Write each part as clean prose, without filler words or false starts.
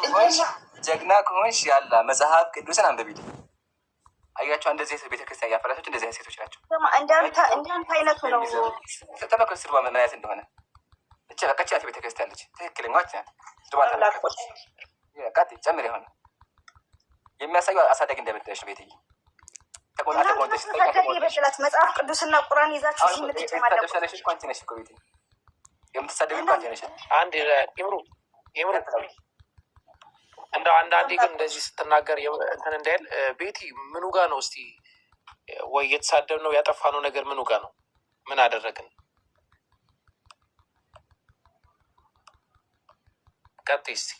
ከሆንሽ ጀግና ከሆንሽ ያላ መጽሐፍ ቅዱስን አንብቢልኝ። አያቸው እንደዚህ ቤተክርስቲያን ያፈራቶች እንደዚህ ሴቶች ናቸው። እንዳንተ አይነቱ ነው። ተመክሮ ስድባ ምን አይነት እንደሆነ እቺ በቃች ናት ቤተክርስቲያን ልጅ ትክክለኛዋ ናት። ስድባ ቃጥ ጨምር የሆነ የሚያሳዩ አሳዳጊ እንደምትለሽ ነው። ቤትዬ ተቆጣ መጽሐፍ ቅዱስና ቁርአን ይዛችሁ የምትጨማለቁ አንቺ ነሽ እኮ ቤትዬ የምትሳደቢ አንቺ ነሽ። አንድ ይምሩ እንደው አንዳንዴ ግን እንደዚህ ስትናገር እንትን እንዳይል ቤቲ ምኑ ጋ ነው እስቲ ወይ የተሳደብ ነው ያጠፋነው ነገር ምኑ ጋ ነው? ምን አደረግን? ቀጥይ እስቲ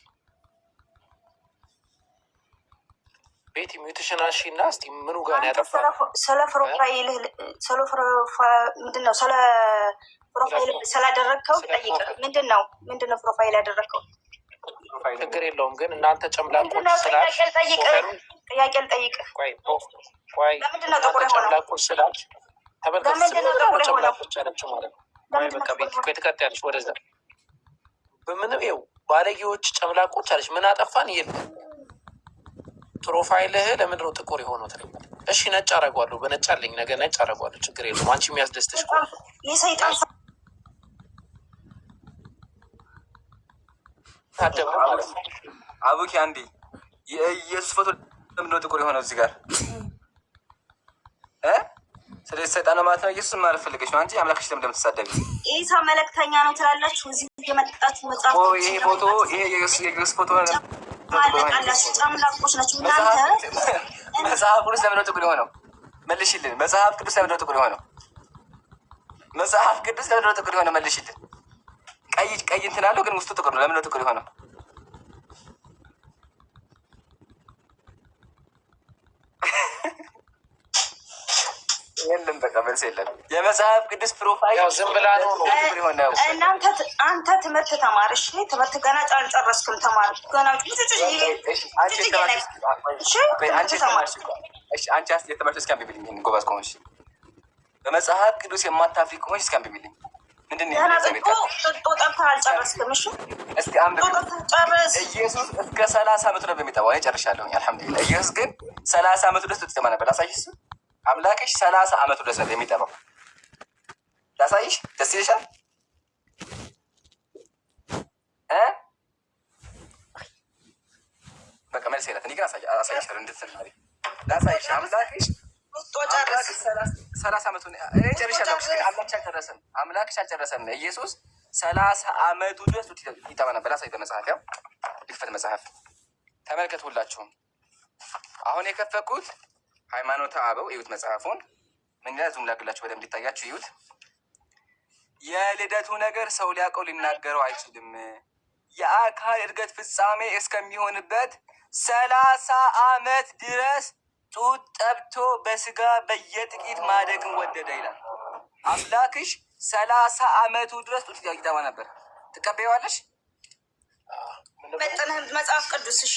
ቤቲ ሚውትሽናሺ እና እስቲ ምኑ ጋ ነው ያጠፋነው? ስለ ፕሮፋይል ምንድን ነው ስለ ፕሮፋይል ስላደረግከው ጠይቅ። ምንድን ነው ፕሮፋይል ያደረግከው? ችግር የለውም ግን እናንተ ጨምላቆች ጥያቄ ልጠይቅ። ለምንድነው ጥቁር ጨምላቆች ስላች ጨምላቆች ያለችው ማለት ነው። በቃ ቤት ትቀጥያለች ወደዛ በምንም ይኸው ባለጌዎች ጨምላቆች አለች። ምን አጠፋን? የለም ፕሮፋይልህ ለምንድነው ጥቁር የሆነው ትለኛል። እሺ ነጭ አደርገዋለሁ፣ በነጭ አለኝ ነገ ነጭ አደርገዋለሁ። ችግር የለውም አንቺ የሚያስደስትሽ የሰይጣን አቡኪ አንዴ የኢየሱስ ፎቶ ለምንድነው ጥቁር የሆነው? እዚህ ጋር ስለዚህ ሰይጣን ማለት ነው። ኢየሱስ ማለት ፈልገሽ ነው። አንቺ አምላክሽ ለምን እንደምትሳደቢ ኢሳ መልእክተኛ ነው ትላላችሁ። እዚህ የመጣችሁ መጽሐፍ ይሄ ፎቶ ይሄ የኢየሱስ ፎቶ ማለቃላችሁ ጨምላቆች ናችሁ እናንተ። መጽሐፍ ቅዱስ ለምንድነው ጥቁር የሆነው? መልሽልን። መጽሐፍ ቅዱስ ለምንድነው ጥቁር የሆነው? መጽሐፍ ቅዱስ ለምንድነው ጥቁር የሆነው? መልሽልን። ቀይ እንትን አለው ግን ውስጡ ጥቁር ነው። ለምንድነው ጥቁር የሆነው? የለም በቃ መልስ የለም። የመጽሐፍ ቅዱስ ፕሮፋይል ዝም ብላ ነው አንተ ትምህርት ተማርሽ። ትምህርት ገና አልጨረስክም። ተማር ገና አንቺ የተማርሽ እስኪ አንብቢልኝ። ይሄን ጎበዝ ከሆንሽ በመጽሐፍ ቅዱስ የማታፍሪ ከሆንሽ እስኪ አንብቢልኝ። ምንድን ነው አልጨረስክም? እስኪ አንብቢልኝ። ኢየሱስ እስከ 30 ዓመቱ ነው በሚጠባው። ጨርሻለሁ አልሐምዱሊላህ። ኢየሱስ ግን 30 ዓመቱ ድረስ ትጠማ ነበር። ላሳይሽ አምላክሽ 30 ዓመቱ ድረስ ነው የሚጠባው። ላሳይሽ። ደስ ይልሻል? በቃ መልስ የላት። እኔ ግን አሳይሻለሁ እንድትሰማሪ። ላሳይሽ አምላክሽ 30 ዓመቱ ጨርሻለሁ። አምላክሽ አልጨረሰም። ኢየሱስ 30 ዓመቱ ድረስ ይጠባ ነበር። ላሳይ በመጽሐፍ ያው ልክፈት መጽሐፍ ተመልከት። ሁላችሁም አሁን የከፈኩት ሃይማኖተ አበው እዩት። መጽሐፉን ምን ይላል? ዙም ላግላችሁ በደንብ ሊታያችሁ እዩት። የልደቱ ነገር ሰው ሊያውቀው ሊናገረው አይችልም። የአካል እድገት ፍጻሜ እስከሚሆንበት 30 ዓመት ድረስ ጡት ጠብቶ በስጋ በየጥቂት ማደግን ወደደ ይላል። አምላክሽ 30 ዓመቱ ድረስ ጡት ይጠባ ነበር። ትቀበይዋለሽ? መጽሐፍ ቅዱስ እሺ፣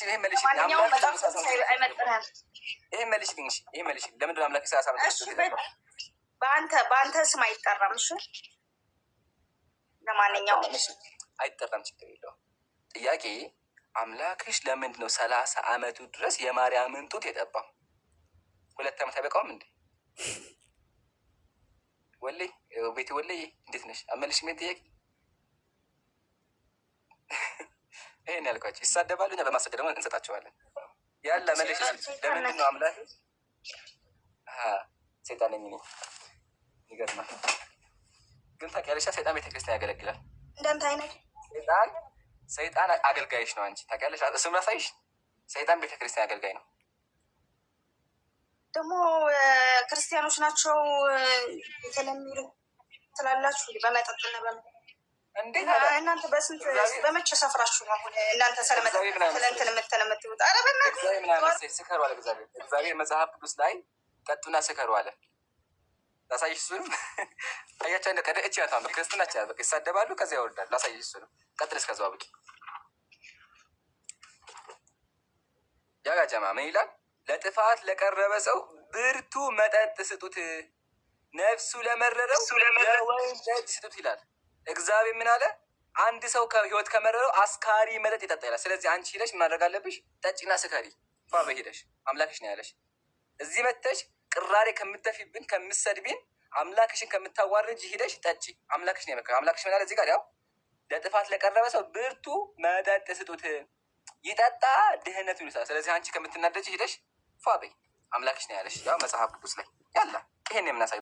ይሄ መልሽልኝ። ይሄ መልሽልኝ። ለምንድን ነው አምላክ 30 ዓመት በአንተ ስም አይጠራም? እሺ፣ ለማንኛውም አይጠራም፣ ችግር የለውም። ጥያቄ አምላክሽ ለምንድን ነው 30 ዓመቱ ድረስ የማርያምን ጡት የጠባው? 2 ዓመት አይበቃውም እንዴ? ወለይ ቤቴ ወለይ፣ እንዴት ነሽ? አመልሽም ጥያቄ ይሄን ያልኳቸው ይሳደባሉ። እኛ በማስረጃ ደግሞ እንሰጣቸዋለን። ያለ መለሽ ለምንድን ነው አምላክ ሰይጣን ነኝ እኔ? ይገርማል። ግን ታውቂያለሽ ሰይጣን ቤተክርስቲያን ያገለግላል። እንዳንተ አይነት ሰይጣን አገልጋይሽ ነው። አንቺ ታውቂያለሽ። እሱም ላሳይሽ። ሰይጣን ቤተክርስቲያን አገልጋይ ነው። ደግሞ ክርስቲያኖች ናቸው የተለመዱ ትላላችሁ በመጠጥና እንዴት እናንተ በስንት በመቼ ሰፍራችሁ ነው አሁን እናንተ ስለመጠጥን የምትለምትሉት? ኧረ በእናትህ ስከሩ አለ እግዚአብሔር መጽሐፍ ቅዱስ ላይ ጠጡና ስከሩ አለ። ላሳይሽ እሱንም አያቸው። እንደ ቀደ እች ያቷ ክርስትና ቻ በቃ ይሳደባሉ፣ ከዚያ ያወርዳሉ። ላሳይሽ እሱንም ቀጥል። እስከዛው አብቂ ያጋ ጀማ ምን ይላል? ለጥፋት ለቀረበ ሰው ብርቱ መጠጥ ስጡት፣ ነፍሱ ለመረረው የወይን ጠጅ ስጡት ይላል። እግዚአብሔር ምን አለ? አንድ ሰው ከህይወት ከመረረው አስካሪ መጠጥ ይጠጣ ይላል። ስለዚህ አንቺ ሄደሽ ማድረግ አለብሽ፣ ጠጪና ስከሪ ፏ በይ ሄደሽ። አምላክሽ ነው ያለሽ። እዚህ መተሽ ቅራሬ ከምተፊብን ከምሰድቢን አምላክሽን ከምታዋርጅ ሄደሽ ጠጪ። አምላክሽ ነው የመከረው። አምላክሽ ምን አለ እዚህ ጋር? ያው ለጥፋት ለቀረበ ሰው ብርቱ መጠጥ ስጡት፣ ይጠጣ ድህነቱ ይሉታል። ስለዚህ አንቺ ከምትናደጅ ሄደሽ ፏ በይ። አምላክሽ ነው ያለሽ። ያው መጽሐፍ ቅዱስ ላይ ያለ ይሄን የምናሳይ